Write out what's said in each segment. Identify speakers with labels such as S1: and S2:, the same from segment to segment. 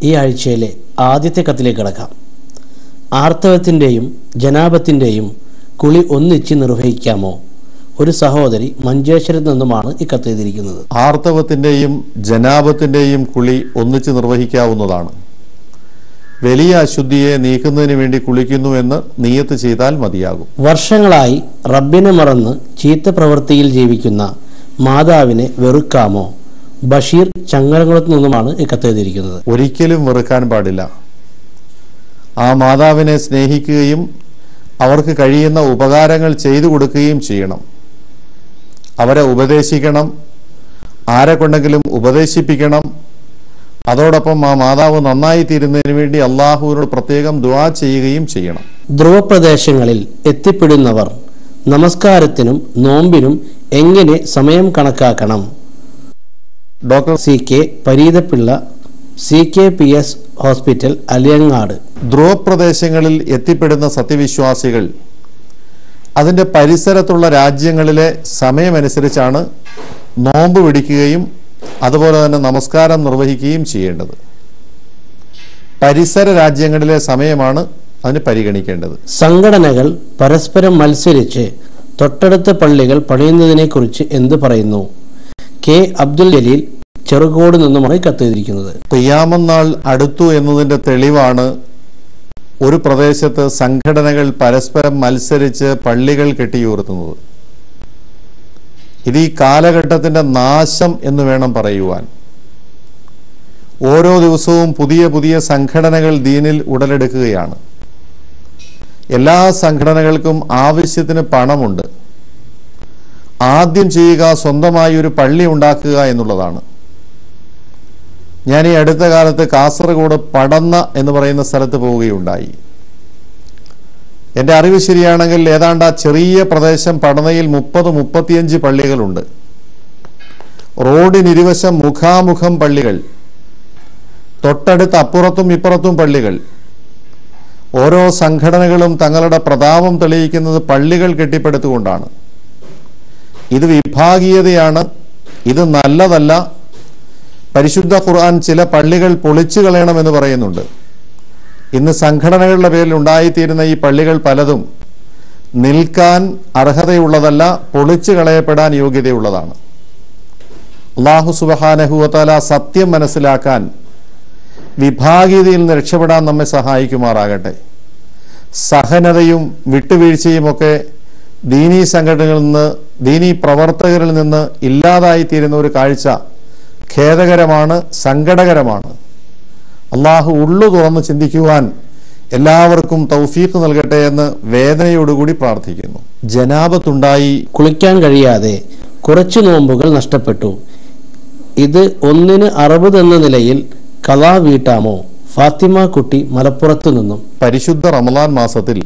S1: ഈ ആഴ്ചയിലെ ആദ്യത്തെ കത്തിലേക്ക് കടക്കാം. ആർത്തവത്തിൻ്റെയും ജനാബത്തിൻ്റെയും കുളി ഒന്നിച്ച് നിർവഹിക്കാമോ? ഒരു സഹോദരി മഞ്ചേശ്വരത്ത് നിന്നുമാണ് ഈ കത്ത് എഴുതിയിരിക്കുന്നത്.
S2: ആർത്തവത്തിൻ്റെയും ജനാബത്തിൻ്റെയും കുളി ഒന്നിച്ച് നിർവഹിക്കാവുന്നതാണ്. വലിയ അശുദ്ധിയെ നീക്കുന്നതിന് വേണ്ടി കുളിക്കുന്നു എന്ന് നിയത്ത് ചെയ്താൽ മതിയാകും.
S1: വർഷങ്ങളായി റബ്ബിനെ മറന്ന് ചീത്ത പ്രവൃത്തിയിൽ ജീവിക്കുന്ന മാതാവിനെ വെറുക്കാമോ? ബഷീർ ചങ്ങരംകുളത്ത് നിന്നുമാണ് ഈ കത്ത് എഴുതിയിരിക്കുന്നത്.
S2: ഒരിക്കലും വെറുക്കാൻ പാടില്ല. ആ മാതാവിനെ സ്നേഹിക്കുകയും അവർക്ക് കഴിയുന്ന ഉപകാരങ്ങൾ ചെയ്തു കൊടുക്കുകയും ചെയ്യണം. അവരെ ഉപദേശിക്കണം, ആരെ കൊണ്ടെങ്കിലും ഉപദേശിപ്പിക്കണം. അതോടൊപ്പം ആ മാതാവ് നന്നായി തീരുന്നതിന് വേണ്ടി അള്ളാഹുവിനോട് പ്രത്യേകം ദുആ ചെയ്യുകയും ചെയ്യണം.
S1: ധ്രുവപ്രദേശങ്ങളിൽ എത്തിപ്പെടുന്നവർ നമസ്കാരത്തിനും നോമ്പിനും എങ്ങനെ സമയം കണക്കാക്കണം? Doctor CK Pareethappilla, CKPS hospital, Aliyangad.
S2: ധ്രുവപ്രദേശങ്ങളിൽ എത്തിപ്പെടുന്ന സത്യവിശ്വാസികൾ അതിൻ്റെ പരിസരത്തുള്ള രാജ്യങ്ങളിലെ സമയമനുസരിച്ചാണ് നോമ്പ് പിടിക്കുകയും അതുപോലെ തന്നെ നമസ്കാരം നിർവഹിക്കുകയും ചെയ്യേണ്ടത്. പരിസര രാജ്യങ്ങളിലെ സമയമാണ് അതിന് പരിഗണിക്കേണ്ടത്.
S1: സംഘടനകൾ പരസ്പരം മത്സരിച്ച് തൊട്ടടുത്ത പള്ളികൾ പണിയുന്നതിനെ കുറിച്ച് എന്ത് പറയുന്നു? K അബ്ദുൽ ജലീൽ, ചെറുകോട് നിന്നുമാണ് കത്തെഴുതിയിരിക്കുന്നത്.
S2: ഖിയാമത്ത് നാൾ അടുത്തു എന്നതിൻ്റെ തെളിവാണ് ഒരു പ്രദേശത്ത് സംഘടനകൾ പരസ്പരം മത്സരിച്ച് പള്ളികൾ കെട്ടിയുയർത്തുന്നത്. ഇത് ഈ കാലഘട്ടത്തിൻ്റെ നാശം എന്ന് വേണം പറയുവാൻ. ഓരോ ദിവസവും പുതിയ പുതിയ സംഘടനകൾ ദീനിൽ ഉടലെടുക്കുകയാണ്. എല്ലാ സംഘടനകൾക്കും ആവശ്യത്തിന് പണമുണ്ട്. ആദ്യം ചെയ്യുക സ്വന്തമായി ഒരു പള്ളി ഉണ്ടാക്കുക എന്നുള്ളതാണ്. ഞാൻ ഈ അടുത്ത കാലത്ത് കാസർഗോഡ് പടന്ന എന്ന് പറയുന്ന സ്ഥലത്ത് പോവുകയുണ്ടായി. എൻ്റെ അറിവ് ശരിയാണെങ്കിൽ ഏതാണ്ട് ആ ചെറിയ പ്രദേശം പടനയിൽ 30-35 പള്ളികളുണ്ട്. റോഡിനിരുവശം മുഖാമുഖം പള്ളികൾ, തൊട്ടടുത്ത് അപ്പുറത്തും ഇപ്പുറത്തും പള്ളികൾ. ഓരോ സംഘടനകളും തങ്ങളുടെ പ്രതാപം തെളിയിക്കുന്നത് പള്ളികൾ കെട്ടിപ്പടുത്തുകൊണ്ടാണ്. ഇത് വിഭാഗീയതയാണ്, ഇത് നല്ലതല്ല. പരിശുദ്ധ ഖുർആൻ ചില പള്ളികൾ പൊളിച്ചു കളയണമെന്ന് പറയുന്നുണ്ട്. ഇന്ന് സംഘടനകളുടെ പേരിൽ ഉണ്ടായിത്തീരുന്ന ഈ പള്ളികൾ പലതും നിൽക്കാൻ അർഹതയുള്ളതല്ല, പൊളിച്ചു കളയപ്പെടാൻ യോഗ്യതയുള്ളതാണ്. അല്ലാഹു സുബ്ഹാനഹു വ തആല സത്യം മനസ്സിലാക്കാൻ, വിഭാഗീയതയിൽ നിന്ന് രക്ഷപ്പെടാൻ നമ്മെ സഹായിക്കുമാറാകട്ടെ. സഹനതയും വിട്ടുവീഴ്ചയുമൊക്കെ ദീനീ സംഘടനകളിൽ നിന്ന്, ദീനീ പ്രവർത്തകരിൽ നിന്ന് ഇല്ലാതായിത്തീരുന്ന ഒരു കാഴ്ച ഖേദകരമാണ്, സങ്കടകരമാണ്. അള്ളാഹു ഉള്ളു തുറന്ന് ചിന്തിക്കുവാൻ എല്ലാവർക്കും തൗഫീഖ് നൽകട്ടെ എന്ന് വേദനയോടുകൂടി പ്രാർത്ഥിക്കുന്നു. ജനാബത്തുണ്ടായി
S1: കുളിക്കാൻ കഴിയാതെ കുറച്ച് നോമ്പുകൾ നഷ്ടപ്പെട്ടു. ഇത് 1/60 എന്ന നിലയിൽ ഖളാ വീട്ടാമോ? ഫാത്തിമ കുട്ടി, മലപ്പുറത്തു നിന്നും.
S2: പരിശുദ്ധ റമളാൻ മാസത്തിൽ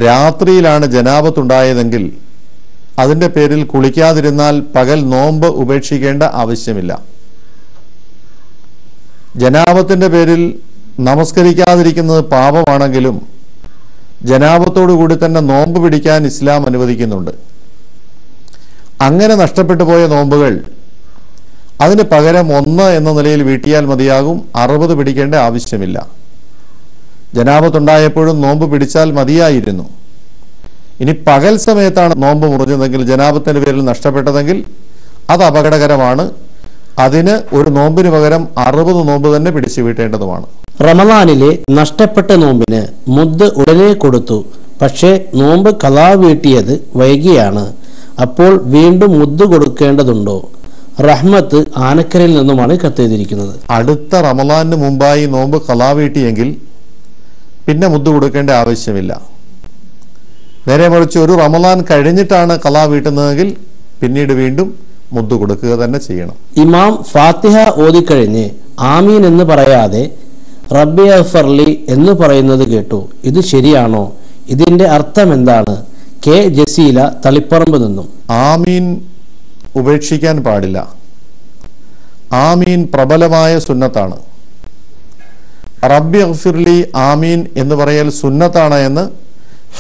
S2: രാത്രിയിലാണ് ജനാബത്തുണ്ടായതെങ്കിൽ അതിൻ്റെ പേരിൽ കുളിക്കാതിരുന്നാൽ പകൽ നോമ്പ് ഉപേക്ഷിക്കേണ്ട ആവശ്യമില്ല. ജനാബത്തിൻ്റെ പേരിൽ നമസ്കരിക്കാതിരിക്കുന്നത് പാപമാണെങ്കിലും ജനാബത്തോടു കൂടി തന്നെ നോമ്പ് പിടിക്കാൻ ഇസ്ലാം അനുവദിക്കുന്നുണ്ട്. അങ്ങനെ നഷ്ടപ്പെട്ടു പോയ നോമ്പുകൾ അതിന് പകരം 1 എന്ന നിലയിൽ വീട്ടിയാൽ മതിയാകും. 60 പിടിക്കേണ്ട ആവശ്യമില്ല. ജനാബത്തുണ്ടായപ്പോഴും നോമ്പ് പിടിച്ചാൽ മതിയായിരുന്നു. ഇനി പകൽ സമയത്താണ് നോമ്പ് മുറിഞ്ഞതെങ്കിൽ, ജനാബത്തിൻ്റെ പേരിൽ നഷ്ടപ്പെട്ടതെങ്കിൽ അത് അപകടകരമാണ്. അതിന് ഒരു നോമ്പിന് പകരം 60 നോമ്പ് തന്നെ പിടിച്ചു വീട്ടേണ്ടതുമാണ്.
S1: റമളാനിലെ നഷ്ടപ്പെട്ട നോമ്പിന് മുദ്ദ് ഉടനെ കൊടുത്തു, പക്ഷേ നോമ്പ് ഖളാ വീട്ടിയത് വൈകിയാണ്. അപ്പോൾ വീണ്ടും മുദ്ദ് കൊടുക്കേണ്ടതുണ്ടോ? റഹ്മത്ത് ആനക്കരയിൽ നിന്നുമാണ് കത്തെഴുതിയിരിക്കുന്നത്.
S2: അടുത്ത റമളാനിന് മുമ്പായി നോമ്പ് ഖളാ വീട്ടിയെങ്കിൽ പിന്നെ മുദ്ദ് കൊടുക്കേണ്ട ആവശ്യമില്ല. നേരെ മറിച്ച് ഒരു റമളാൻ കഴിഞ്ഞിട്ടാണ് ഖളാ വീട്ടുന്നതെങ്കിൽ പിന്നീട് വീണ്ടും മുദ്ദ് കൊടുക്കുക തന്നെ ചെയ്യണം.
S1: ഇമാം ഫാത്തിഹ ഓതിക്കഴിഞ്ഞ് ആമീൻ എന്ന് പറയാതെ റബ്ബി അഗ്ഫിർലി എന്ന് പറയുന്നത് കേട്ടു. ഇത് ശരിയാണോ? ഇതിന്റെ അർത്ഥം എന്താണ്? K ജസീല, തളിപ്പറമ്പ് നിന്നും.
S2: ആമീൻ ഉപേക്ഷിക്കാൻ പാടില്ല. ആമീൻ പ്രബലമായ സുന്നത്താണ്. റബ്ബി അഗ്ഫിർലി ആമീൻ എന്ന് പറയൽ സുന്നത്താണ് എന്ന്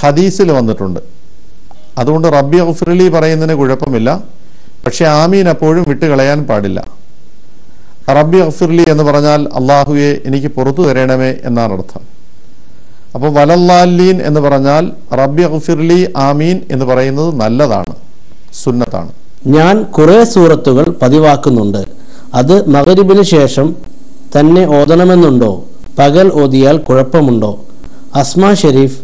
S2: ഹദീസിൽ വന്നിട്ടുണ്ട്. അതുകൊണ്ട് റബ്ബി അഗ്ഫിർലി പറയുന്നതിന് കുഴപ്പമില്ല. പക്ഷെ ആമീൻ അപ്പോഴും വിട്ടുകളയാൻ പാടില്ല. റബ്ബി ഗഫിർലി എന്ന് പറഞ്ഞാൽ അള്ളാഹുവെ എനിക്ക് പുറത്തു തരണമേ എന്നാണ് അർത്ഥം. അപ്പോൾ വലല്ലാലീൻ എന്ന് പറഞ്ഞാൽ റബ്ബി ഗഫിർലി ആമീൻ എന്ന് പറയുന്നത് നല്ലതാണ്, സുന്നത്താണ്.
S1: ഞാൻ കുറെ സൂറത്തുകൾ പതിവാക്കുന്നുണ്ട്. അത് മഗ്രിബിന് ശേഷം തന്നെ ഓതണമെന്നുണ്ടോ? പകൽ ഓതിയാൽ കുഴപ്പമുണ്ടോ? അസ്മാ ഷെരീഫ്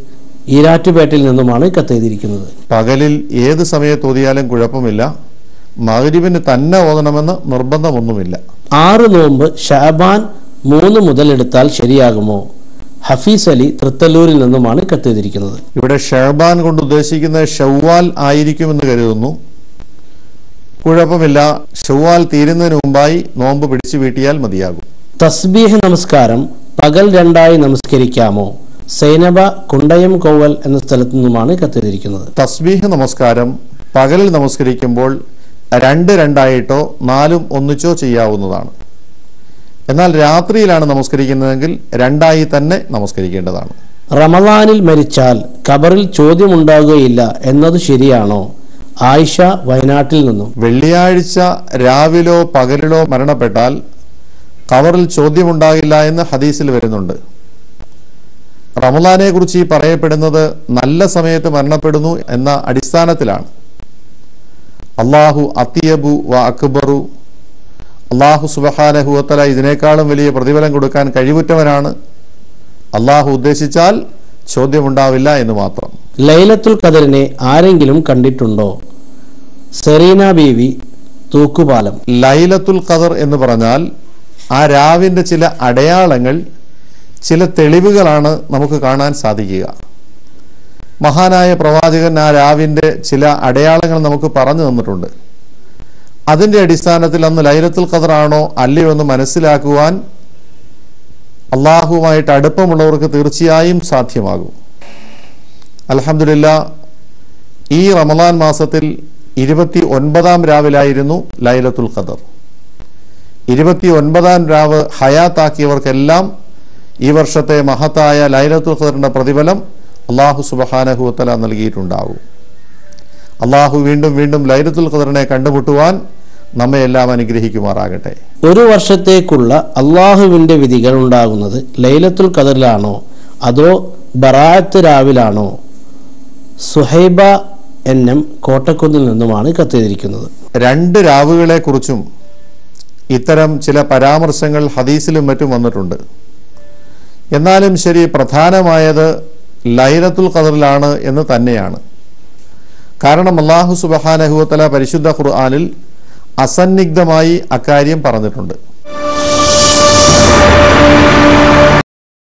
S1: ഈരാറ്റുപേട്ടിൽ നിന്നുമാണ് കത്തെഴുതിയിരിക്കുന്നത്.
S2: പകലിൽ ഏത് സമയത്ത് ഓതിയാലും കുഴപ്പമില്ല. മഗ്രിബിന് തന്നെ ഓതണമെന്ന് നിർബന്ധമൊന്നുമില്ല.
S1: 6 നോമ്പ് ഷഅബാൻ 3 മുതൽ എടുത്താൽ ശരിയാകുമോ? ഹഫീസ് അലി തൃത്തല്ലൂരിൽ നിന്നുമാണ് കത്തെഴുതിയിരിക്കുന്നത്.
S2: ഇവിടെ ഷഅബാൻ കൊണ്ട് ഉദ്ദേശിക്കുന്നത് ഷവ്വാൽ ആയിരിക്കുമെന്ന് കരുതുന്നു. കുഴപ്പമില്ല, ഷവ്വാൽ തീരുന്നതിന് മുമ്പായി നോമ്പ് പിടിച്ചു വീട്ടിയാൽ മതിയാകും.
S1: തസ്ബീഹ് നമസ്കാരം പകൽ 2ആയി നമസ്കരിക്കാമോ? സൈനബ കുണ്ടയം കോവൽ എന്ന സ്ഥലത്തു നിന്നുമാണ് കത്തെഴുതിയിരിക്കുന്നത്.
S2: തസ്ബീഹ് നമസ്കാരം പകലിൽ നമസ്കരിക്കുമ്പോൾ 2-2ആയിട്ടോ 4 ഒന്നിച്ചോ ചെയ്യാവുന്നതാണ്. എന്നാൽ രാത്രിയിലാണ് നമസ്കരിക്കുന്നതെങ്കിൽ 2ആയി തന്നെ നമസ്കരിക്കേണ്ടതാണ്.
S1: റമദാനിൽ മരിച്ചാൽ ഖബറിൽ ചോദ്യമുണ്ടാകുകയില്ല എന്നത് ശരിയാണോ? ആയിഷ വയനാട്ടിൽ നിന്നും.
S2: വെള്ളിയാഴ്ച രാവിലോ പകലിലോ മരണപ്പെട്ടാൽ ഖബറിൽ ചോദ്യമുണ്ടാകില്ല എന്ന് ഹദീസിൽ വരുന്നുണ്ട്. റമദാനെ കുറിച്ച് ഈ പറയപ്പെടുന്നത് നല്ല സമയത്ത് മരണപ്പെടുന്നു എന്ന അടിസ്ഥാനത്തിലാണ്. അള്ളാഹു അത്തിയബു വ അക്ബറു, അള്ളാഹു സുബ്ഹാനഹു വ തആല ഇതിനേക്കാളും വലിയ പ്രതിഫലം കൊടുക്കാൻ കഴിവുറ്റവനാണ്. അള്ളാഹു ഉദ്ദേശിച്ചാൽ ചോദ്യമുണ്ടാവില്ല എന്ന് മാത്രം.
S1: ലൈലത്തുൽ ഖദറിനെ ആരെങ്കിലും കണ്ടിട്ടുണ്ടോ? സെറീന ബീവി തൂക്കുപാലം.
S2: ലൈലത്തുൽ ഖദർ എന്ന് പറഞ്ഞാൽ ആ രാവിന്റെ ചില അടയാളങ്ങൾ, ചില തെളിവുകളാണ് നമുക്ക് കാണാൻ സാധിക്കുക. മഹാനായ പ്രവാചകൻ ആ രാവിന്റെ ചില അടയാളങ്ങൾ നമുക്ക് പറഞ്ഞു തന്നിട്ടുണ്ട്. അതിന്റെ അടിസ്ഥാനത്തിൽ അന്ന് ലൈലത്തുൽ ഖദർ ആണോ അല്ലയോ എന്ന് മനസ്സിലാക്കുവാൻ അള്ളാഹുവുമായിട്ട് അടുപ്പമുള്ളവർക്ക് തീർച്ചയായും സാധ്യമാകും. അൽഹംദുലില്ലാ, ഈ റമദാൻ മാസത്തിൽ 29-ാം രാവിലായിരുന്നു ലൈലത്തുൽ ഖദർ. 29-ാം രാവ് ഹയാത്താക്കിയവർക്കെല്ലാം ഈ വർഷത്തെ മഹത്തായ ലൈലത്തുൽ ഖദറിന്റെ പ്രതിഫലം അള്ളാഹു സുബ്ഹാനഹു വ തആല നൽകിയിട്ടുണ്ടാവും. അള്ളാഹു വീണ്ടും വീണ്ടും ലൈലത്തുൽ ഖദറിനെ കണ്ടുമുട്ടുവാൻ നമ്മെ എല്ലാം അനുഗ്രഹിക്കുമാറാകട്ടെ.
S1: ഒരു വർഷത്തേക്കുള്ള അള്ളാഹുവിന്റെ വിധികൾ ഉണ്ടാകുന്നത് ലൈലത്തുൽ ഖദറിലാണോ അതോ ബറാഅത്ത് രാവിലാണോ? സുഹൈബ എന്നും കോട്ടക്കുന്നിൽ നിന്നുമാണ് കത്തെഴുതിയിരിക്കുന്നത്. 2
S2: രാവുകളെ കുറിച്ചും ഇത്തരം ചില പരാമർശങ്ങൾ ഹദീസിലും മറ്റും വന്നിട്ടുണ്ട്. എന്നാലും ശരി, പ്രധാനമായത് ലൈലത്തുൽ ഖദറിലാണ് എന്ന് തന്നെയാണ്. കാരണം അല്ലാഹു സുബ്ഹാനഹു വ തആല പരിശുദ്ധ ഖുർആനിൽ അസന്നിഗ്ധമായി അക്കാര്യം പറഞ്ഞിട്ടുണ്ട്.